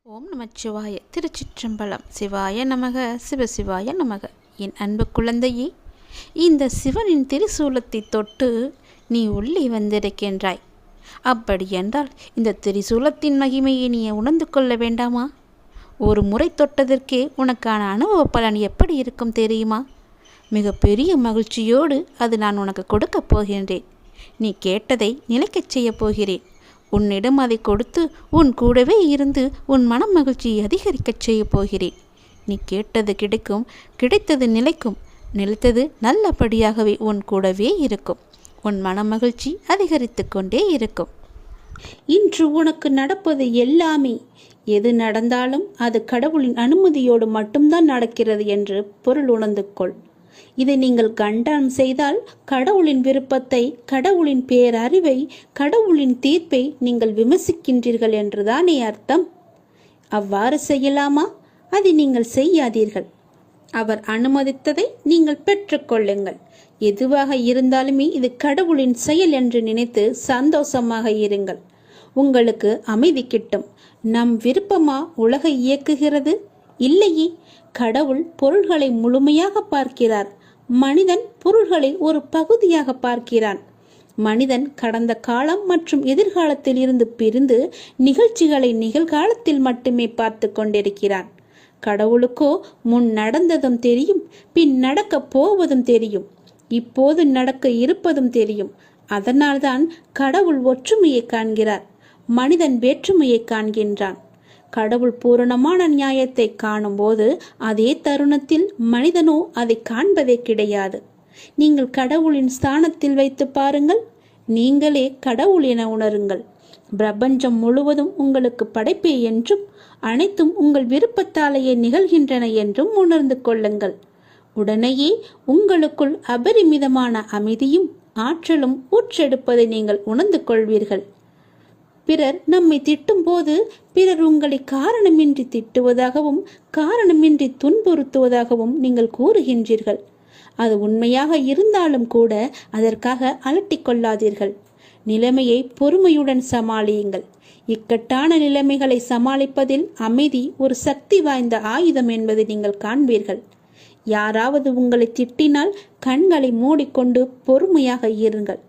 ஓம் நமச்சிவாய. திருச்சிற்றம்பலம். சிவாய நமக. சிவசிவாய நமக. என் அன்பு குழந்தையே, இந்த சிவனின் திரிசூலத்தை தொட்டு நீ உள்ளே வந்திருக்கின்றாய். அப்படியென்றால் இந்த திரிசூலத்தின் மகிமையை நீ உணர்ந்து கொள்ள வேண்டாமா? ஒரு முறை தொட்டதற்கே உனக்கான அனுபவ பலன் எப்படி இருக்கும் தெரியுமா? மிக பெரிய மகிழ்ச்சியோடு அது நான் உனக்கு கொடுக்கப் போகின்றேன். நீ கேட்டதை நிலைக்கச் செய்ய போகிறேன். உன்னிடம் அதை கொடுத்து உன் கூடவே இருந்து உன் மன மகிழ்ச்சியை அதிகரிக்கச் செய்ய போகிறேன். நீ கேட்டது கிடைக்கும், கிடைத்தது நிலைக்கும், நிலைத்தது நல்லபடியாகவே உன் கூடவே இருக்கும். உன் மன மகிழ்ச்சி அதிகரித்து கொண்டே இருக்கும். இன்று உனக்கு நடப்பது எல்லாமே, எது நடந்தாலும் அது கடவுளின் அனுமதியோடு மட்டும்தான் நடக்கிறது என்று பொருள் உணர்ந்து கொள். இதை நீங்கள் கண்டனம் செய்தால் கடவுளின் விருப்பத்தை, கடவுளின் பேரறிவை, கடவுளின் தீர்ப்பை நீங்கள் விமர்சிக்கின்றீர்கள் என்றுதானே அர்த்தம். அவ்வாறு செய்யலாமா? அதை நீங்கள் செய்யாதீர்கள். அவர் அனுமதித்ததை நீங்கள் பெற்றுக்கொள்ளுங்கள். எதுவாக இருந்தாலுமே இது கடவுளின் செயல் என்று நினைத்து சந்தோஷமாக இருங்கள். உங்களுக்கு அமைதி கிட்டும். நம் விருப்பமா உலகை இயக்குகிறது? இல்லையே. கடவுள் பொருள்களை முழுமையாக பார்க்கிறார். மனிதன் பொருள்களை ஒரு பகுதியாக பார்க்கிறான். மனிதன் கடந்த காலம் மற்றும் எதிர்காலத்தில் இருந்து பிரிந்து நிகழ்ச்சிகளை நிகழ்காலத்தில் மட்டுமே பார்த்து கொண்டிருக்கிறான். கடவுளுக்கோ முன் நடந்ததும் தெரியும், பின் நடக்க போவதும் தெரியும், இப்போது நடக்க இருப்பதும் தெரியும். அதனால்தான் கடவுள் ஒற்றுமையை காண்கிறார், மனிதன் வேற்றுமையை காண்கின்றான். கடவுள் பூரணமான நியாயத்தை காணும்போது அதே தருணத்தில் மனிதனோ அதை காண்பதே கிடையாது. நீங்கள் கடவுளின் ஸ்தானத்தில் வைத்து பாருங்கள். நீங்களே கடவுள் என உணருங்கள். பிரபஞ்சம் முழுவதும் உங்களுக்கு படைப்பே என்றும் அனைத்தும் உங்கள் விருப்பத்தாலேயே நிகழ்கின்றன என்றும் உணர்ந்து கொள்ளுங்கள். உடனேயே உங்களுக்குள் அபரிமிதமான அமைதியும் ஆற்றலும் ஊற்றெடுப்பதை நீங்கள் உணர்ந்து கொள்வீர்கள். பிறர் நம்மை திட்டும் போது பிறர் உங்களை காரணமின்றி திட்டுவதாகவும் காரணமின்றி துன்புறுத்துவதாகவும் நீங்கள் கூறுகின்றீர்கள். அது உண்மையாக இருந்தாலும் கூட அதற்காக அலட்டிக் கொள்ளாதீர்கள். நிலைமையை பொறுமையுடன் சமாளியுங்கள். இக்கட்டான நிலைமைகளை சமாளிப்பதில் அமைதி ஒரு சக்தி வாய்ந்த ஆயுதம் என்பதை நீங்கள் காண்பீர்கள். யாராவது உங்களை திட்டினால் கண்களை மூடிக்கொண்டு பொறுமையாக இருங்கள்.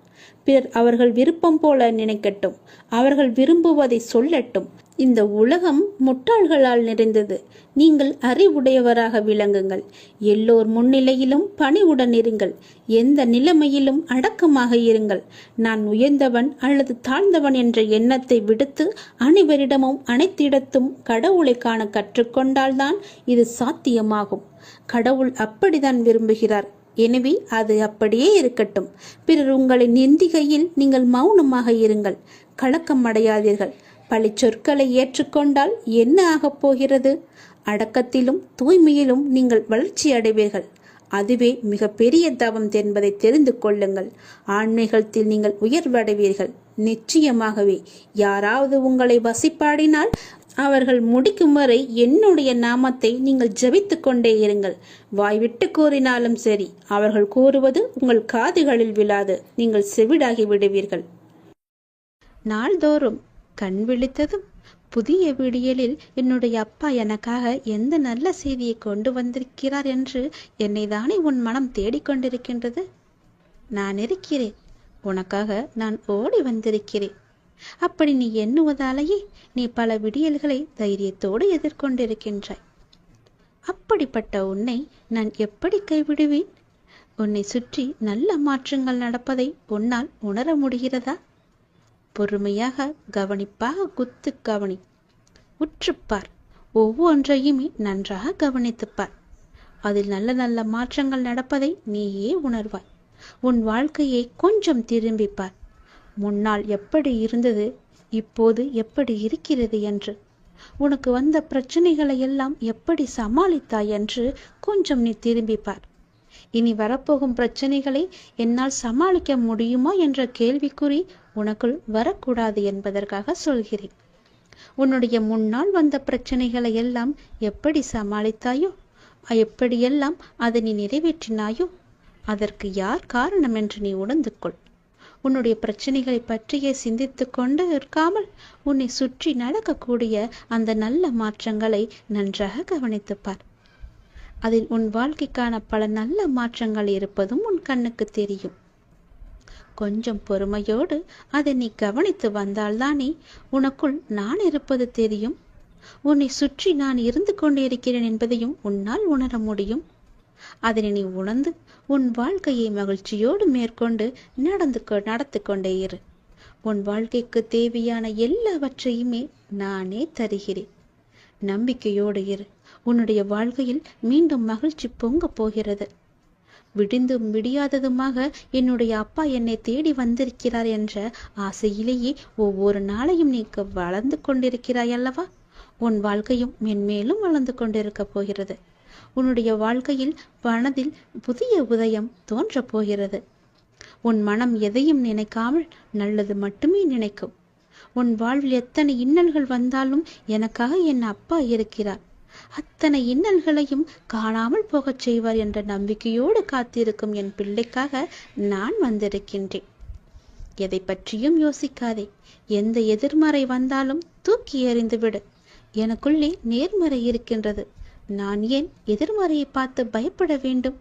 பிறர் அவர்கள் விருப்பம் போல நினைக்கட்டும், அவர்கள் விரும்புவதை சொல்லட்டும். இந்த உலகம் முட்டாள்களால் நிறைந்தது. நீங்கள் அறிவுடையவராக விளங்குங்கள். எல்லோர் முன்னிலையிலும் பணிவுடன் இருங்கள். எந்த நிலைமையிலும் அடக்கமாக இருங்கள். நான் உயர்ந்தவன் அல்லது தாழ்ந்தவன் என்ற எண்ணத்தை விடுத்து அனைவரிடமும் அனைத்திடத்தும் கடவுளை காண கற்றுக்கொண்டால்தான் இது சாத்தியமாகும். கடவுள் அப்படித்தான் விரும்புகிறார். எனவே அது அப்படியே இருக்கட்டும். பிறர் உங்களை நிந்திகையில் நீங்கள் மௌனமாக இருங்கள். கலக்கம் அடையாதீர்கள். பழி சொற்களை ஏற்றுக்கொண்டால் என்ன ஆகப் போகிறது? அடக்கத்திலும் தூய்மையிலும் நீங்கள் வளர்ச்சி அடைவீர்கள். அதுவே மிக பெரிய தவம் என்பதை தெரிந்து கொள்ளுங்கள். ஆன்மீகத்தில் நீங்கள் உயர்வடைவீர்கள். நிச்சயமாகவே யாராவது உங்களை வசிப்பாடினால் அவர்கள் முடிக்கும் வரை என்னுடைய நாமத்தை நீங்கள் ஜபித்து கொண்டே இருங்கள். வாய்விட்டு கூறினாலும் சரி, அவர்கள் கூறுவது உங்கள் காதுகளில் விழாது. நீங்கள் செவிடாகி விடுவீர்கள். நாள்தோறும் கண் விழித்ததும் புதிய விடியலில் என்னுடைய அப்பா எனக்காக எந்த நல்ல செய்தியை கொண்டு வந்திருக்கிறார் என்று என்னை தானே உன் மனம் தேடிக்கொண்டிருக்கின்றது. நான் இருக்கிறேன். உனக்காக நான் ஓடி வந்திருக்கிறேன். அப்படி நீ எண்ணுவதாலேயே நீ பல விடியல்களை தைரியத்தோடு எதிர்கொண்டிருக்கின்றாய். அப்படிப்பட்ட உன்னை நான் எப்படி கைவிடுவேன்? உன்னை சுற்றி நல்ல மாற்றங்கள் நடப்பதை உன்னால் உணர முடிகிறதா? பொறுமையாக கவனிப்பாக குத்து கவனி. உற்றுப்பார். ஒவ்வொன்றையுமே நன்றாக கவனித்துப்பார். அதில் நல்ல நல்ல மாற்றங்கள் நடப்பதை நீயே உணர்வாய். உன் வாழ்க்கையை கொஞ்சம் திரும்பிப்பார். முன்னால் எப்படி இருந்தது, இப்போது எப்படி இருக்கிறது என்று, உனக்கு வந்த பிரச்சனைகளை எல்லாம் எப்படி சமாளித்தாய் என்று கொஞ்சம் நீ திரும்பிப்பார். இனி வரப்போகும் பிரச்சனைகளை என்னால் சமாளிக்க முடியுமா என்ற கேள்விக்குறி உனக்குள் வரக்கூடாது என்பதற்காக சொல்கிறேன். உன்னுடைய முன்னால் வந்த பிரச்சனைகளை எல்லாம் எப்படி சமாளித்தாயோ, எப்படியெல்லாம் அதை நீ நிறைவேற்றினாயோ, அதற்கு யார் காரணம் என்று நீ உணர்ந்து கொள். உன்னுடைய பிரச்சனைகளை பற்றியே சிந்தித்து கொண்டு இருக்காமல் உன்னை சுற்றி நடக்கக்கூடிய அந்த நல்ல மாற்றங்களை நன்றாக கவனித்துப்பார். அதில் உன் வாழ்க்கைக்கான பல நல்ல மாற்றங்கள் இருப்பதும் உன் கண்ணுக்கு தெரியும். கொஞ்சம் பொறுமையோடு அதை நீ கவனித்து வந்தால்தானே உனக்குள் நான் இருப்பது தெரியும். உன்னை சுற்றி நான் இருந்து கொண்டிருக்கிறேன் என்பதையும் உன்னால் உணர முடியும். அதனை நீ உணர்ந்து உன் வாழ்க்கையை மகிழ்ச்சியோடு மேற்கொண்டு நடத்து கொண்டே இரு. உன் வாழ்க்கைக்கு தேவையான எல்லாவற்றையுமே நானே தருகிறேன். நம்பிக்கையோடு இரு. உன்னுடைய வாழ்க்கையில் மீண்டும் மகிழ்ச்சி பொங்க போகிறது. விடிந்தும் விடியாததுமாக என்னுடைய அப்பா என்னை தேடி வந்திருக்கிறார் என்ற ஆசையிலேயே ஒவ்வொரு நாளையும் நீ வளர்ந்து கொண்டிருக்கிறாய் அல்லவா? உன் வாழ்க்கையும் மென்மேலும் வளர்ந்து கொண்டிருக்க போகிறது. உன்னுடைய வாழ்க்கையில் மனதில் புதிய உதயம் தோன்றப் போகிறது. உன் மனம் எதையும் நினைக்காமல் நல்லது மட்டுமே நினைக்கும். உன் வாழ்வில் எத்தனை இன்னல்கள் வந்தாலும் எனக்காக என் அப்பா இருக்கிறார், அத்தனை இன்னல்களையும் காணாமல் போகச் செய்வார் என்ற நம்பிக்கையோடு காத்திருக்கும் என் பிள்ளைக்காக நான் வந்திருக்கின்றேன். எதை பற்றியும் யோசிக்காதே. எந்த எதிர்மறை வந்தாலும் தூக்கி எறிந்து விடு. எனக்குள்ளே நேர்மறை இருக்கின்றது. நான் ஏன் எதிர்மறையை பார்த்து பயப்பட வேண்டும்?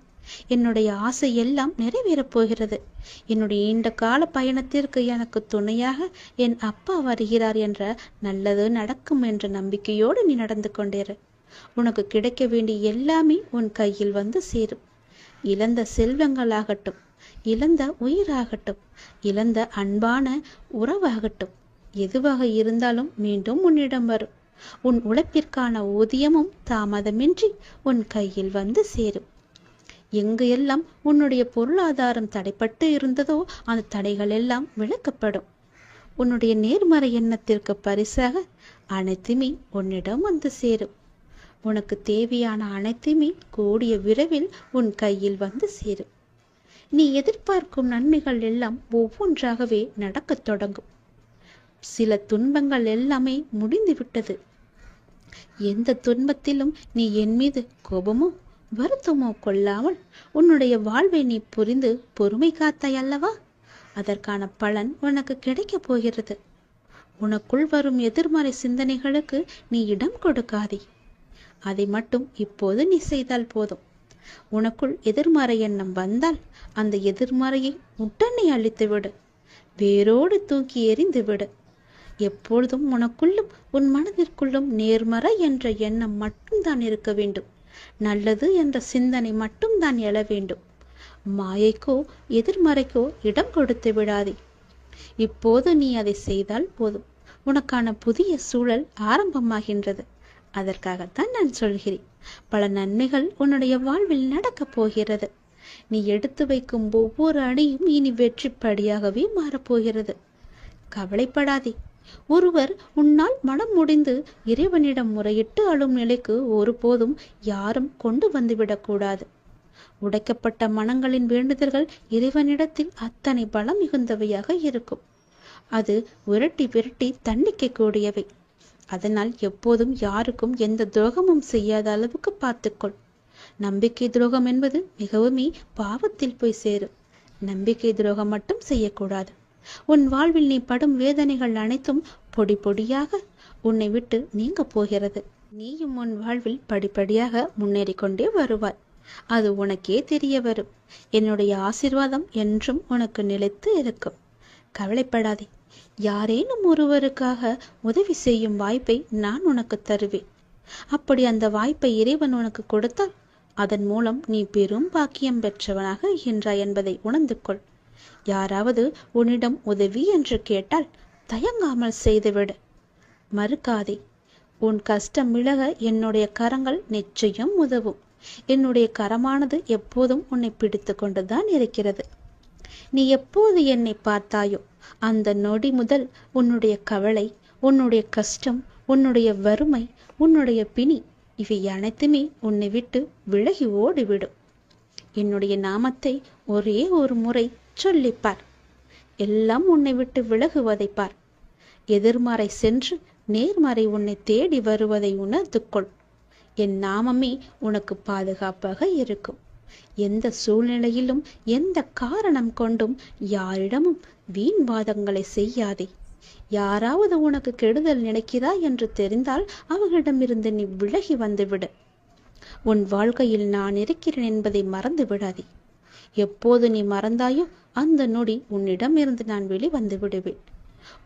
என்னுடைய ஆசை எல்லாம் நிறைவேறப் போகிறது. என்னுடைய நீண்ட கால பயணத்திற்கு எனக்கு துணையாக என் அப்பா வருகிறார் என்ற நல்லது நடக்கும் என்ற நம்பிக்கையோடு நீ நடந்து கொண்டேரு. உனக்கு கிடைக்க வேண்டிய எல்லாமே உன் கையில் வந்து சேரும். இழந்த செல்வங்களாகட்டும், இழந்த உயிராகட்டும், இழந்த அன்பான உறவாகட்டும், எதுவாக இருந்தாலும் மீண்டும் உன்னிடம் வரும். உன் உழைப்பிற்கான ஊதியமும் தாமதமின்றி உன் கையில் வந்து சேரும். எங்கு எல்லாம் உன்னுடைய பொருளாதாரம் தடைப்பட்டு இருந்ததோ அந்த தடைகள் எல்லாம் விலக்கப்படும். உன்னுடைய நேர்மறை எண்ணத்திற்கு பரிசாக அனைத்துமே உன்னிடம் வந்து சேரும். உனக்கு தேவையான அனைத்துமே கூடிய விரைவில் உன் கையில் வந்து சேரும். நீ எதிர்பார்க்கும் நன்மைகள் எல்லாம் ஒவ்வொன்றாகவே நடக்கத் தொடங்கும். சில துன்பங்கள் எல்லாமே முடிந்து விட்டது. எந்த துன்பத்திலும் நீ என் மீது கோபமோ வருத்தமோ கொள்ளாமல் உன்னுடைய வாழ்வை நீ புரிந்து பொறுமை காத்தாய் அல்லவா? அதற்கான பலன் உனக்கு கிடைக்கப் போகிறது. உனக்குள் வரும் எதிர்மறை சிந்தனைகளுக்கு நீ இடம் கொடுக்காதே. அதை மட்டும் இப்போது நீ செய்தால் போதும். உனக்குள் எதிர்மறை எண்ணம் வந்தால் அந்த எதிர்மறையை உடனே அழித்து விடு. வேரோடு தூக்கி எறிந்து விடு. எப்பொழுதும் உனக்குள்ளும் உன் மனதிற்குள்ளும் நேர்மறை என்ற எண்ணம் மட்டும்தான் இருக்க வேண்டும். நல்லது என்ற சிந்தனை மட்டும்தான் எழ வேண்டும். மாயைக்கோ எதிர்மறைக்கோ இடம் கொடுத்து விடாதே. இப்போது நீ அதை செய்தால் போதும். உனக்கான புதிய சூழல் ஆரம்பமாகின்றது. அதற்காகத்தான் நான் சொல்கிறேன். பல நன்மைகள் உன்னுடைய வாழ்வில் நடக்கப் போகிறது. நீ எடுத்து வைக்கும் ஒவ்வொரு அடியும் இனி வெற்றி படியாகவே மாறப்போகிறது. கவலைப்படாதே. ஒருவர் உன்னால் மனம் முடிந்து இறைவனிடம் முறையிட்டு அழும் நிலைக்கு ஒருபோதும் யாரும் கொண்டு வந்துவிடக்கூடாது. உடைக்கப்பட்ட மனங்களின் வேண்டுதல்கள் இறைவனிடத்தில் அத்தனை பலம் மிகுந்தவையாக இருக்கும். அது விரட்டி விரட்டி தண்டிக்க கூடியவை. அதனால் எப்போதும் யாருக்கும் எந்த துரோகமும் செய்யாத அளவுக்கு பார்த்துக்கொள். நம்பிக்கை துரோகம் என்பது மிகவுமே பாவத்தில் போய் சேரும். நம்பிக்கை துரோகம் மட்டும் செய்யக்கூடாது. உன் வாழ்வில் நீ படும் வேதனைகள் அனைத்தும் பொடி பொடியாக உன்னை விட்டு நீங்க போகிறது. நீயும் உன் வாழ்வில் படிப்படியாக முன்னேறி கொண்டே வருவாய். அது உனக்கே தெரிய வரும். என்னுடைய ஆசீர்வாதம் என்றும் உனக்கு நிலைத்து இருக்கும். கவலைப்படாதே. யாரேனும் ஒருவருக்காக உதவி செய்யும் வாய்ப்பை நான் உனக்கு தருவேன். அப்படி அந்த வாய்ப்பை இறைவன் உனக்கு கொடுத்தால் அதன் மூலம் நீ பெரும் பாக்கியம் பெற்றவனாக இருக்கின்றாய் என்பதை உணர்ந்து கொள். யாராவது உன்னிடம் உதவி என்று கேட்டால் தயங்காமல் செய்துவிடு. மறுக்காதே. உன் கஷ்டம் விலக என்னுடைய கரங்கள் நிச்சயம் உதவும். என்னுடைய கரமானது எப்போதும் உன்னை பிடித்து கொண்டுதான் இருக்கிறது. நீ எப்போது என்னை பார்த்தாயோ அந்த நொடி முதல் உன்னுடைய கவலை, உன்னுடைய கஷ்டம், உன்னுடைய வறுமை, உன்னுடைய பிணி இவை அனைத்துமே உன்னை விட்டு விலகி ஓடிவிடும். என்னுடைய நாமத்தை ஒரே ஒரு முறை சொல்லிப்பார். எல்லாம் உன்னை விட்டு விலகுவதை பார். எதிர்மறை சென்று நேர்மறை உன்னை தேடி வருவதை உணர்ந்து கொள். என் நாமமே உனக்கு பாதுகாப்பாக இருக்கும். எந்த சூழ்நிலையிலும் எந்த காரணம் கொண்டும் யாரிடமும் வீண் வாதங்களை செய்யாதே. யாராவது உனக்கு கெடுதல் நினைக்கிறாய் என்று தெரிந்தால் அவர்களிடமிருந்து நீ விலகி வந்துவிடு. உன் வாழ்க்கையில் நான் இருக்கிறேன் என்பதை மறந்து விடாதே. எப்போது நீ மறந்தாயோ அந்த நொடி உன்னிடமிருந்து நான் வெளிவந்து விடுவேன்.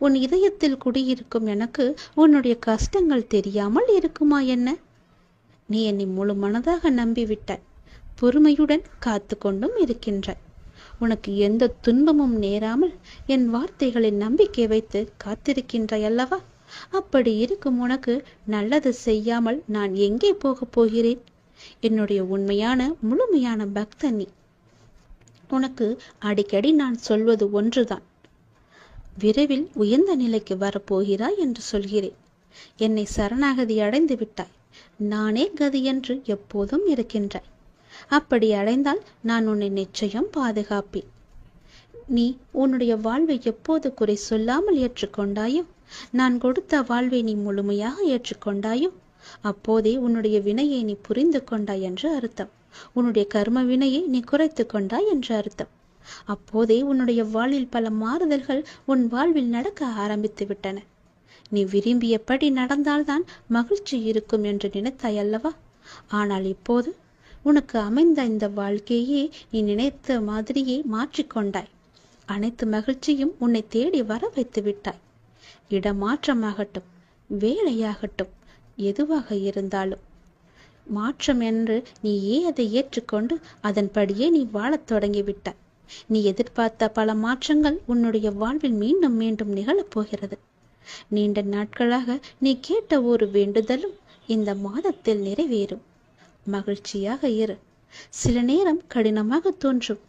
உன் இதயத்தில் குடியிருக்கும் எனக்கு உன்னுடைய கஷ்டங்கள் தெரியாமல் இருக்குமா என்ன? நீ என்னை முழு மனதாக நம்பிவிட்டாய். பொறுமையுடன் காத்து கொண்டும் இருக்கின்றாய். உனக்கு எந்த துன்பமும் நேராமல் என் வார்த்தைகளில் நம்பிக்கை வைத்து காத்திருக்கின்றாய் அல்லவா? அப்படி இருக்கும் உனக்கு நல்லது செய்யாமல் நான் எங்கே போகப் போகிறேன்? என்னுடைய உண்மையான முழுமையான பக்தன் நீ. உனக்கு அடிக்கடி நான் சொல்வது ஒன்றுதான். விரைவில் உயர்ந்த நிலைக்கு வரப்போகிறாய் என்று சொல்கிறேன். என்னை சரணாகதி அடைந்து விட்டாய். நானே கதி என்று எப்போதும் இருக்கின்றாய். அப்படி அடைந்தால் நான் உன்னை நிச்சயம் பாதுகாப்பேன். நீ உன்னுடைய வாழ்வை எப்போது குறை சொல்லாமல் ஏற்றுக்கொண்டாயோ, நான் கொடுத்த வாழ்வை நீ முழுமையாக ஏற்றுக்கொண்டாயோ, அப்போதே உன்னுடைய வினையை நீ புரிந்து கொண்டாய் என்று அர்த்தம். உன்னுடைய கர்ம வினையை நீ குறைத்து கொண்டாய் என்று அர்த்தம். அப்போதே உன்னுடைய வாழ்வில் பல மாறுதல்கள் உன் வாழ்வில் நடக்க ஆரம்பித்து விட்டன. நீ விரும்பியபடி நடந்தால்தான் மகிழ்ச்சி இருக்கும் என்று நினைத்தாய் அல்லவா? ஆனால் இப்போது உனக்கு அமைந்த இந்த வாழ்க்கையே நீ நினைத்த மாதிரியே மாற்றிக்கொண்டாய். அனைத்து மகிழ்ச்சியும் உன்னை தேடி வர வைத்து விட்டாய். இடமாற்றமாகட்டும், வேலையாகட்டும், எதுவாக இருந்தாலும் மாற்றம் என்று நீயே அதை ஏற்றுக்கொண்டு அதன்படியே நீ வாழத் தொடங்கிவிட்டாய். நீ எதிர்பார்த்த பல மாற்றங்கள் உன்னுடைய வாழ்வில் மீண்டும் மீண்டும் நிகழப்போகிறது. நீண்ட நாட்களாக நீ கேட்ட ஒரு வேண்டுதலும் இந்த மாதத்தில் நிறைவேறும். மகிழ்ச்சியாக இரு. சில நேரம் கடினமாக தோன்றும்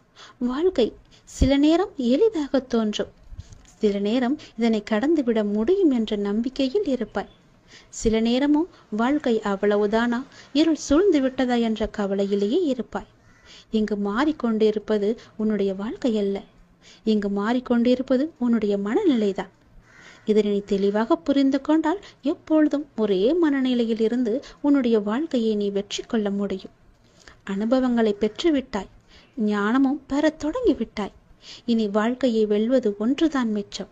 வாழ்க்கை, சில நேரம் எளிதாக தோன்றும். சில நேரம் இதனை கடந்துவிட முடியும் என்ற நம்பிக்கையில் இருப்பாய். சில நேரமோ வாழ்க்கை அவ்வளவுதானா, இருள் சூழ்ந்து விட்டதா என்ற கவலையிலேயே இருப்பாய். இங்கு மாறிக்கொண்டிருப்பது உன்னுடைய வாழ்க்கை அல்ல. இங்கு மாறிக்கொண்டிருப்பது உன்னுடைய மனநிலைதான். இதனை நீ தெளிவாக புரிந்து கொண்டால் எப்பொழுதும் ஒரே மனநிலையில் இருந்து உன்னுடைய வாழ்க்கையை நீ வெற்றி கொள்ள முடியும். அனுபவங்களை பெற்றுவிட்டாய். ஞானமும் பெறத் தொடங்கிவிட்டாய். இனி வாழ்க்கையை வெல்வது ஒன்றுதான் மிச்சம்.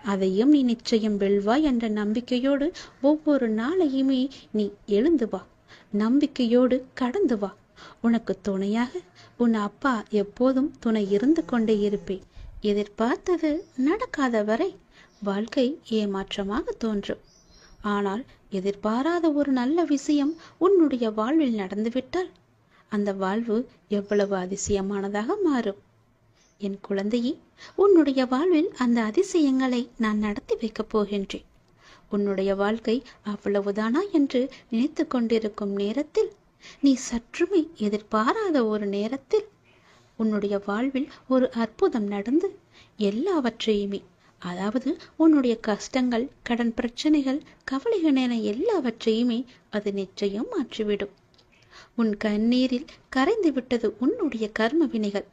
அதையும் நீ நிச்சயம் வெல்வாய் என்ற நம்பிக்கையோடு ஒவ்வொரு நாளையுமே நீ எழுந்து வா. நம்பிக்கையோடு கடந்து வா. உனக்கு துணையாக உன் அப்பா எப்போதும் துணை இருந்து கொண்டே இருப்பேன். எதிர்பார்த்தது நடக்காத வரை வாழ்க்கை ஏமாற்றமாக தோன்றும். ஆனால் எதிர்பாராத ஒரு நல்ல விஷயம் உன்னுடைய வாழ்வில் நடந்துவிட்டால் அந்த வாழ்வு எவ்வளவு அதிசயமானதாக மாறும். என் குழந்தையே, உன்னுடைய வாழ்வில் அந்த அதிசயங்களை நான் நடத்தி வைக்கப் போகின்றேன். உன்னுடைய வாழ்க்கை அவ்வளவுதானா என்று நினைத்து கொண்டிருக்கும் நேரத்தில், நீ சற்றுமே எதிர்பாராத ஒரு நேரத்தில் உன்னுடைய வாழ்வில் ஒரு அற்புதம் நடந்து எல்லாவற்றையுமே, அதாவது உன்னுடைய கஷ்டங்கள், கடன் பிரச்சனைகள், கவலைகள் என எல்லாவற்றையுமே அது நிச்சயம் மாற்றிவிடும். உன் கண்ணீரில் கரைந்து விட்டது உன்னுடைய கர்ம வினைகள்.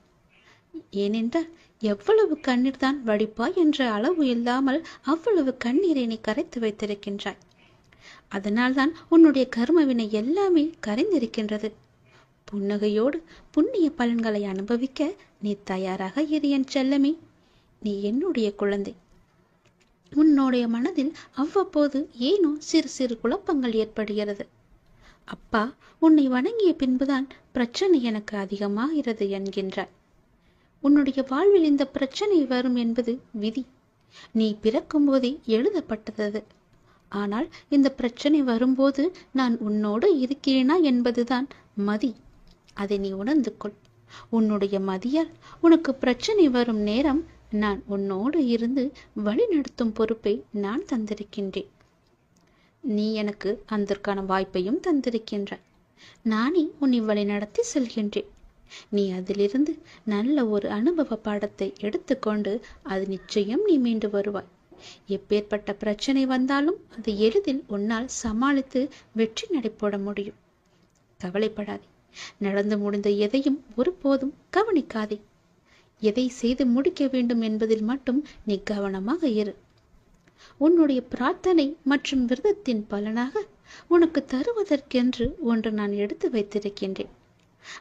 ஏனென்றால் எவ்வளவு கண்ணீர் தான் வடிப்பாய் என்ற அளவு இல்லாமல் அவ்வளவு கண்ணீரை நீ கரைத்து வைத்திருக்கின்றாய். அதனால்தான் உன்னுடைய கர்மவினை எல்லாமே கரைந்திருக்கின்றது. புன்னகையோடு புண்ணிய பலன்களை அனுபவிக்க நீ தயாராக இரு என் செல்லமே. நீ என்னுடைய குழந்தை. உன்னுடைய மனதில் அவ்வப்போது ஏனோ சிறு சிறு குழப்பங்கள் ஏற்படுகிறது. அப்பா உன்னை வணங்கிய பின்புதான் பிரச்சனை எனக்கு அதிகமாகிறது என்கின்றாய். உன்னுடைய வாழ்வில் இந்த பிரச்சனை வரும் என்பது விதி. நீ பிறக்கும் போதே எழுதப்பட்டது. ஆனால் இந்த பிரச்சனை வரும்போது நான் உன்னோடு இருக்கிறேனா என்பதுதான் மதி. அதை நீ உணர்ந்து கொள். உன்னுடைய மதியால் உனக்கு பிரச்சனை வரும் நேரம் நான் உன்னோடு இருந்து வழி நடத்தும் பொறுப்பை நான் தந்திருக்கின்றேன். நீ எனக்கு அதற்கான வாய்ப்பையும் தந்திருக்கின்றாய். நானே உன்னை வழி நடத்தி செல்கின்றேன். நீ அதிலிருந்து நல்ல ஒரு அனுபவ பாடத்தை எடுத்துக்கொண்டு அது நிச்சயம் நீ மீண்டு வருவாய். எப்பேற்பட்ட பிரச்சனை வந்தாலும் அது எளிதில் உன்னால் சமாளித்து வெற்றி நடைபோட முடியும். கவலைப்படாதே. நடந்து முடிந்த எதையும் ஒருபோதும் கவனிக்காதே. எதை செய்து முடிக்க வேண்டும் என்பதில் மட்டும் நீ கவனமாக இரு. உன்னுடைய பிரார்த்தனை மற்றும் விரதத்தின் பலனாக உனக்கு தருவதற்கென்று ஒன்று நான் எடுத்து வைத்திருக்கின்றேன்.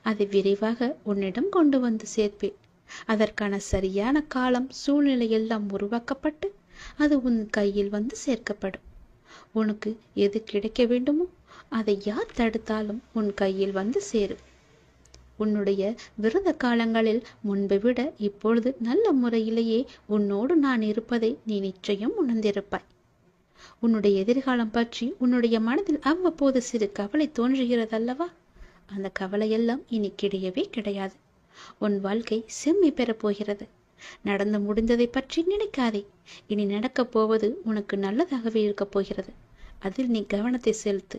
அதை விரைவாக உன்னிடம் கொண்டு வந்து சேர்ப்பேன். அதற்கான சரியான காலம் சூழ்நிலை எல்லாம் உருவாக்கப்பட்டு அது உன் கையில் வந்து சேர்க்கப்படும். உனக்கு எது கிடைக்க வேண்டுமோ அதை யார் தடுத்தாலும் உன் கையில் வந்து சேரும். உன்னுடைய விரத காலங்களில் முன்பை விட இப்பொழுது நல்ல முறையிலேயே உன்னோடு நான் இருப்பதை நீ நிச்சயம் உணர்ந்திருப்பாய். உன்னுடைய எதிர்காலம் பற்றி உன்னுடைய மனதில் அவ்வப்போது சிறு கவலை தோன்றுகிறதல்லவா? அந்த கவலையெல்லாம் இனி கிடையவே கிடையாது. உன் வாழ்க்கை செம்மை பெறப் போகிறது. நடந்து முடிந்ததை பற்றி நினைக்காதே. இனி நடக்கப் போவது உனக்கு நல்லதாகவே இருக்கப் போகிறது. அதில் நீ கவனத்தை செலுத்து.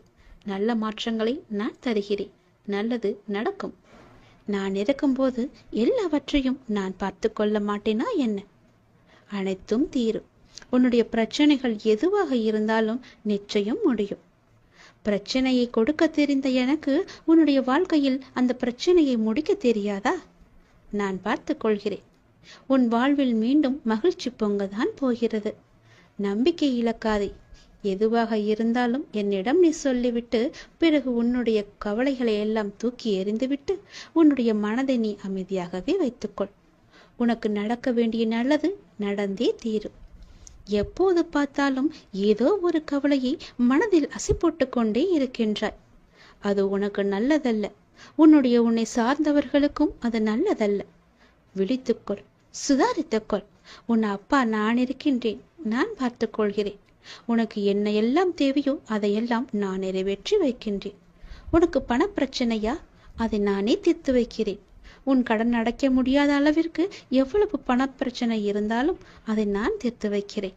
நல்ல மாற்றங்களை நான் தருகிறேன். நல்லது நடக்கும். நான் இருக்கும்போது எல்லாவற்றையும் நான் பார்த்து கொள்ள மாட்டேனா என்ன? அனைத்தும் தீரும். உன்னுடைய பிரச்சனைகள் எதுவாக இருந்தாலும் நிச்சயம் முடியும். பிரச்சனையை கொடுக்க தெரிந்த எனக்கு உன்னுடைய வாழ்க்கையில் அந்த பிரச்சனையை முடிக்க தெரியாதா? நான் பார்த்து கொள்கிறேன். உன் வாழ்வில் மீண்டும் மகிழ்ச்சி பொங்கதான் போகிறது. நம்பிக்கை இழக்காதே. எதுவாக இருந்தாலும் என்னிடம் நீ சொல்லிவிட்டு பிறகு உன்னுடைய கவலைகளை எல்லாம் தூக்கி எறிந்துவிட்டு உன்னுடைய மனதை நீ அமைதியாகவே வைத்துக்கொள். உனக்கு நடக்க வேண்டிய நல்லது நடந்தே தீரும். எப்போது பார்த்தாலும் ஏதோ ஒரு கவலையை மனதில் அசை போட்டு கொண்டே இருக்கின்றாய். அது உனக்கு நல்லதல்ல. உன்னை சார்ந்தவர்களுக்கும் அது நல்லதல்ல. விழித்துக்கொள், சுதாரித்துக்கொள். உன் அப்பா நான் இருக்கின்றேன். நான் பார்த்து கொள்கிறேன். உனக்கு என்ன எல்லாம் தேவையோ அதையெல்லாம் நான் நிறைவேற்றி வைக்கின்றேன். உனக்கு பணப்பிரச்சனையா? அதை நானே தீர்த்து வைக்கிறேன். உன் கடன் அடைக்க முடியாத அளவிற்கு எவ்வளவு பணப்பிரச்சனை இருந்தாலும் அதை நான் தீர்த்து வைக்கிறேன்.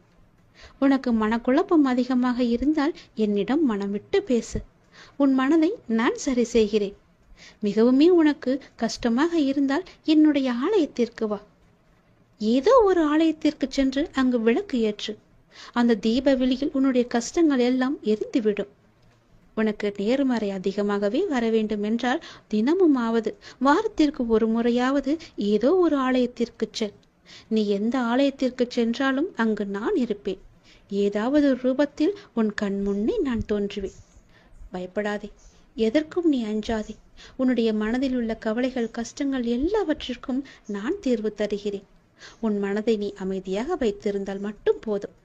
உனக்கு மனக்குழப்பம் அதிகமாக இருந்தால் என்னிடம் மனம் விட்டு பேசு. உன் மனதை நான் சரி செய்கிறேன். மிகவுமே உனக்கு கஷ்டமாக இருந்தால் என்னுடைய ஆலயத்திற்கு வா. ஏதோ ஒரு ஆலயத்திற்கு சென்று அங்கு விளக்கு ஏற்று. அந்த தீப வெளியில் உன்னுடைய கஷ்டங்கள் எல்லாம் எரிந்துவிடும். உனக்கு நேர்மறை அதிகமாகவே வர வேண்டும் என்றால் தினமும் ஆவது வாரத்திற்கு ஒரு முறையாவது ஏதோ ஒரு ஆலயத்திற்கு செல். நீ எந்த ஆலயத்திற்கு சென்றாலும் அங்கு நான் இருப்பேன். ஏதாவது ரூபத்தில் உன் கண் முன்னே நான் தோன்றுவேன். பயப்படாதே. எதற்கும் நீ அஞ்சாதே. உன்னுடைய மனதில் உள்ள கவலைகள் கஷ்டங்கள் எல்லாவற்றிற்கும் நான் தீர்வு தருகிறேன். உன் மனதை நீ அமைதியாக வைத்திருந்தால் மட்டும் போதும்.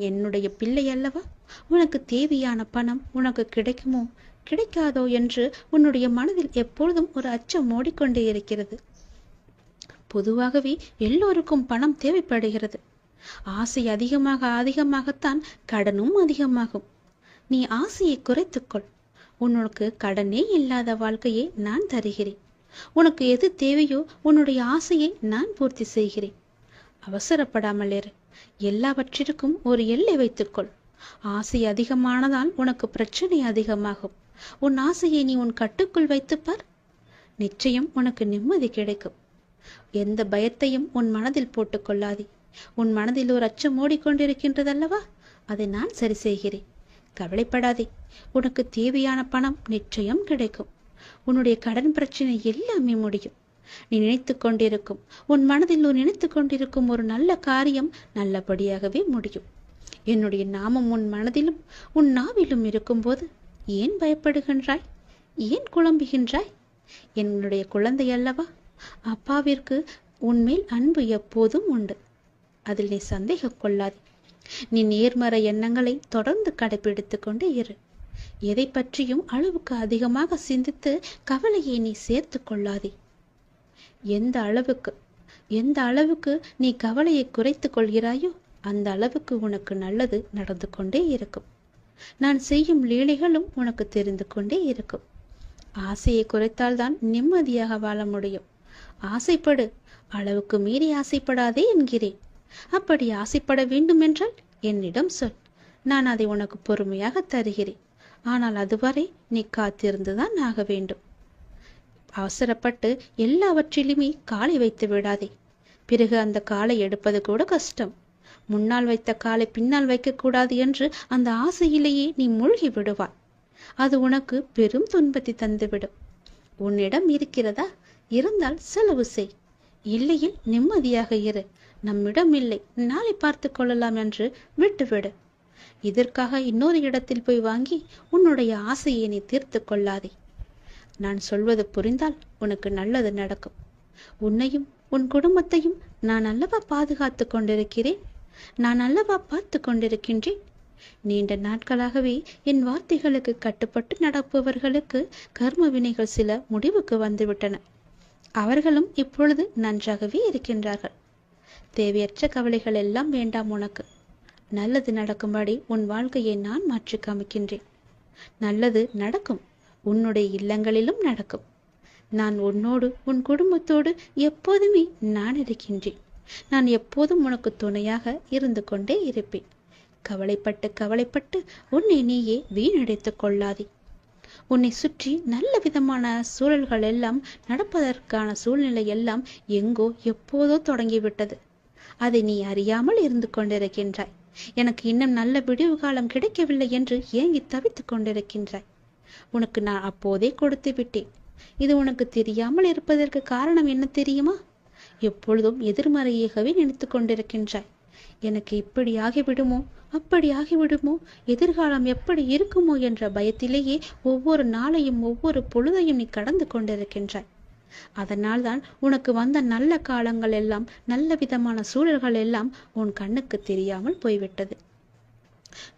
என்னுடைய பிள்ளை அல்லவா? உனக்கு தேவையான பணம் உனக்கு கிடைக்குமோ கிடைக்காதோ என்று உன்னுடைய மனதில் எப்பொழுதும் ஒரு அச்சம் ஓடிக்கொண்டே இருக்கிறது. பொதுவாகவே எல்லோருக்கும் பணம் தேவைப்படுகிறது. ஆசை அதிகமாகத்தான் கடனும் அதிகமாகும். நீ ஆசையை குறைத்துக்கொள். உனக்கு கடனே இல்லாத வாழ்க்கையை நான் தருகிறேன். உனக்கு எது தேவையோ உன்னுடைய ஆசையை நான் பூர்த்தி செய்கிறேன். அவசரப்படாமல் இரு. எல்லாவற்றிற்கும் ஒரு எல்லை வைத்துக்கொள். ஆசை அதிகமானதால் உனக்கு பிரச்சனை அதிகமாகும். உன் ஆசையை நீ உன் கட்டுக்குள் வைத்துப்பார். நிச்சயம் உனக்கு நிம்மதி கிடைக்கும். எந்த பயத்தையும் உன் மனதில் போட்டுக்கொள்ளாதே. உன் மனதில் ஒரு அச்சம் ஓடிக்கொண்டிருக்கின்றதல்லவா? அதை நான் சரி செய்கிறேன். கவலைப்படாதே. உனக்கு தேவையான பணம் நிச்சயம் கிடைக்கும். உன்னுடைய கடன் பிரச்சனை எல்லாமே முடியும். நீ நினைத்து கொண்டிருக்கும் உன் மனதில் நினைத்து கொண்டிருக்கும் ஒரு நல்ல காரியம் நல்லபடியாகவே முடியும். என்னுடைய நாமம் உன் மனதிலும் உன் நாவிலும் இருக்கும்போது ஏன் பயப்படுகின்றாய்? ஏன் குழம்புகின்றாய்? என்னுடைய குழந்தை அல்லவா? அப்பாவிற்கு உன்மேல் அன்பு எப்போதும் உண்டு. அதில் நீ சந்தேகம் கொள்ளாதே. நீ நேர்மறை எண்ணங்களை தொடர்ந்து கடைபிடித்து கொண்டே இரு. எதை பற்றியும் அளவுக்கு அதிகமாக சிந்தித்து கவலையை நீ சேர்த்து கொள்ளாதே. எந்த அளவுக்கு நீ கவலையை குறைத்து கொள்கிறாயோ அந்த அளவுக்கு உனக்கு நல்லது நடந்து கொண்டே இருக்கும். நான் செய்யும் லீலைகளும் உனக்கு தெரிந்து கொண்டே இருக்கும். ஆசையை குறைத்தால்தான் நிம்மதியாக வாழ முடியும். ஆசைப்படு, அளவுக்கு மீறி ஆசைப்படாதே என்கிறேன். அப்படி ஆசைப்பட வேண்டும் என்றால் என்னிடம் சொல். நான் அதை உனக்கு பொறுமையாக தருகிறேன். ஆனால் அதுவரை நீ காத்திருந்துதான் ஆக வேண்டும். அவசரப்பட்டு எல்லாவற்றிலுமே காலை வைத்து விடாதே. பிறகு அந்த காலை எடுப்பது கூட கஷ்டம். முன்னால் வைத்த காலை பின்னால் வைக்கக்கூடாது என்று அந்த ஆசையிலேயே நீ மூழ்கி விடுவாய். அது உனக்கு பெரும் துன்பத்தை தந்துவிடும். உன்னிடம் இருக்கிறதா? இருந்தால் செலவு செய். இல்லையில் நிம்மதியாக இரு. நம்மிடம் இல்லை, நாளை பார்த்து கொள்ளலாம் என்று விட்டுவிடு. இதற்காக இன்னொரு இடத்தில் போய் வாங்கி உன்னுடைய ஆசையை நீ தீர்த்து கொள்ளாதே. நான் சொல்வது புரிந்தால் உனக்கு நல்லது நடக்கும். உன்னையும் உன் குடும்பத்தையும் நான் அல்லவா பாதுகாத்து கொண்டிருக்கிறேன், நான் அல்லவா பார்த்து கொண்டிருக்கின்றேன். நீண்ட நாட்களாகவே என் வார்த்தைகளுக்கு கட்டுப்பட்டு நடப்பவர்களுக்கு கர்ம வினைகள் சில முடிவுக்கு வந்துவிட்டன. அவர்களும் இப்பொழுது நன்றாகவே இருக்கின்றார்கள். தேவையற்ற கவலைகள் எல்லாம் வேண்டாம் உனக்கு. நல்லது நடக்கும்படி உன் வாழ்க்கையை நான் மாற்றி காமிக்கின்றேன். நல்லது நடக்கும், உன்னுடைய இல்லங்களிலும் நடக்கும். நான் உன்னோடு உன் குடும்பத்தோடு எப்போதுமே நான் இருக்கின்றேன். நான் எப்போதும் உனக்கு துணையாக இருந்து கொண்டே இருப்பேன். கவலைப்பட்டு கவலைப்பட்டு உன்னை நீயே வீணடைத்துக் கொள்ளாதே. உன்னை சுற்றி நல்ல விதமான சூழல்கள் எல்லாம் நடப்பதற்கான சூழ்நிலை எல்லாம் எங்கோ எப்போதோ தொடங்கிவிட்டது. அதை நீ அறியாமல் இருந்து கொண்டிருக்கின்றாய். எனக்கு இன்னும் நல்ல விடிவு காலம் கிடைக்கவில்லை என்று ஏங்கி தவித்துக் கொண்டிருக்கின்றாய். உனக்கு நான் அப்போதே கொடுத்து விட்டேன். இது உனக்கு தெரியாமல் இருப்பதற்கு காரணம் என்ன தெரியுமா? எப்பொழுதும் எதிர்மறையாகவே நினைத்து கொண்டிருக்கின்றாய். எனக்கு இப்படி ஆகிவிடுமோ, அப்படி ஆகிவிடுமோ, எதிர்காலம் எப்படி இருக்குமோ என்ற பயத்திலேயே ஒவ்வொரு நாளையும் ஒவ்வொரு பொழுதையும் நீ கடந்து கொண்டிருக்கின்றாய். அதனால்தான் உனக்கு வந்த நல்ல காலங்கள் எல்லாம், நல்ல விதமான சூழல்கள் எல்லாம் உன் கண்ணுக்கு தெரியாமல் போய்விட்டது.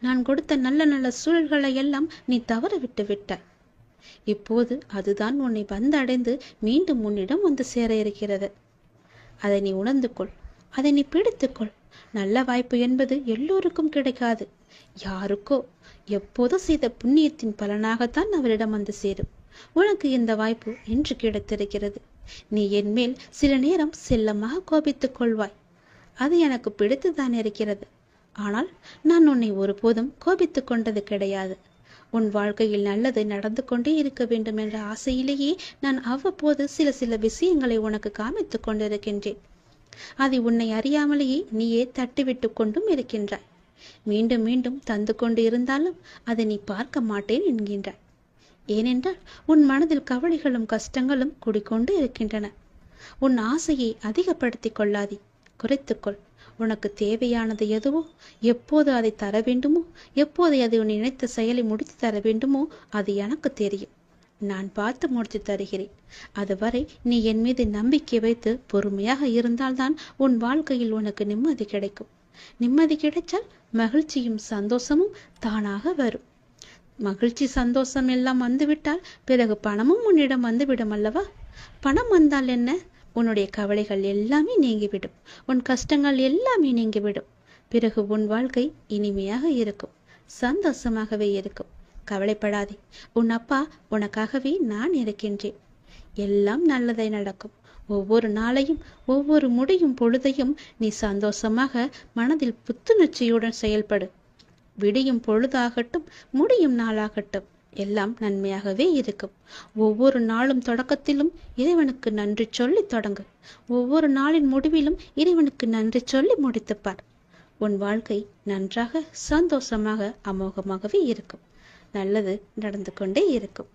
நான் கொடுத்த நல்ல நல்ல சூழல்களை எல்லாம் நீ தவற விட்டு விட்டாய். இப்போது அதுதான் உன்னை வந்தடைந்து மீண்டும் உன்னிடம் வந்து சேர இருக்கிறது. அதை நீ உணர்ந்து கொள், அதை நீ பிடித்துக்கொள். நல்ல வாய்ப்பு என்பது எல்லோருக்கும் கிடைக்காது. யாருக்கோ எப்போதோ செய்த புண்ணியத்தின் பலனாகத்தான் அவரிடம் வந்து சேரும். உனக்கு இந்த வாய்ப்பு இன்று கிடைத்திருக்கிறது. நீ என் மேல் சில நேரம் செல்லமாக கோபித்துக் கொள்வாய். அது எனக்கு பிடித்துதான் இருக்கிறது. ஆனால் நான் உன்னை ஒருபோதும் கோபித்துக் கொண்டது கிடையாது. உன் வாழ்க்கையில் நல்லது நடந்து கொண்டே இருக்க வேண்டும் என்ற ஆசையிலேயே நான் அவ்வப்போது சில விஷயங்களை உனக்கு காமித்துக் கொண்டிருக்கின்றேன். அதை உன்னை அறியாமலேயே நீயே தட்டிவிட்டு கொண்டும் இருக்கின்றாய். மீண்டும் மீண்டும் தந்து கொண்டு இருந்தாலும் அதை நீ பார்க்க மாட்டேன் என்கின்றாய். ஏனென்றால் உன் மனதில் கவலைகளும் கஷ்டங்களும் குடிக்கொண்டு இருக்கின்றன. உன் ஆசையை அதிகப்படுத்திக் கொள்ளாதே, குறைத்துக்கொள். உனக்கு தேவையானது எதுவோ, எப்போது அதை தர வேண்டுமோ, எப்போது அதை உன் நினைத்த செயலை முடித்து தர வேண்டுமோ அது எனக்கு தெரியும். நான் பார்த்து முடித்து தருகிறேன். அதுவரை நீ என் மீது நம்பிக்கை வைத்து பொறுமையாக இருந்தால்தான் உன் வாழ்க்கையில் உனக்கு நிம்மதி கிடைக்கும். நிம்மதி கிடைத்தால் மகிழ்ச்சியும் சந்தோஷமும் தானாக வரும். மகிழ்ச்சி சந்தோஷம் எல்லாம் வந்துவிட்டால் பிறகு பணமும் உன்னிடம் வந்துவிடும் அல்லவா? பணம் வந்தால் என்ன? உன்னுடைய கவலைகள் எல்லாமே நீங்கிவிடும். உன் கஷ்டங்கள் எல்லாமே நீங்கிவிடும். பிறகு உன் வாழ்க்கை இனிமையாக இருக்கும், சந்தோஷமாகவே இருக்கும். கவலைப்படாதே. உன் அப்பா உனக்காகவே நான் இருக்கின்றேன். எல்லாம் நல்லதை நடக்கும். ஒவ்வொரு நாளையும் ஒவ்வொரு முடியும் பொழுதையும் நீ சந்தோஷமாக மனதில் புத்துணர்ச்சியுடன் செயல்படு. விடியும் பொழுதாகட்டும், முடியும் நாளாகட்டும், எல்லாம் நன்மையாகவே இருக்கும். ஒவ்வொரு நாளும் தொடக்கத்திலும் இறைவனுக்கு நன்றி சொல்லி தொடங்கு. ஒவ்வொரு நாளின் முடிவிலும் இறைவனுக்கு நன்றி சொல்லி முடித்துப்பார். உன் வாழ்க்கை நன்றாக சந்தோஷமாக அமோகமாகவே இருக்கும். நல்லது நடந்து கொண்டே இருக்கும்.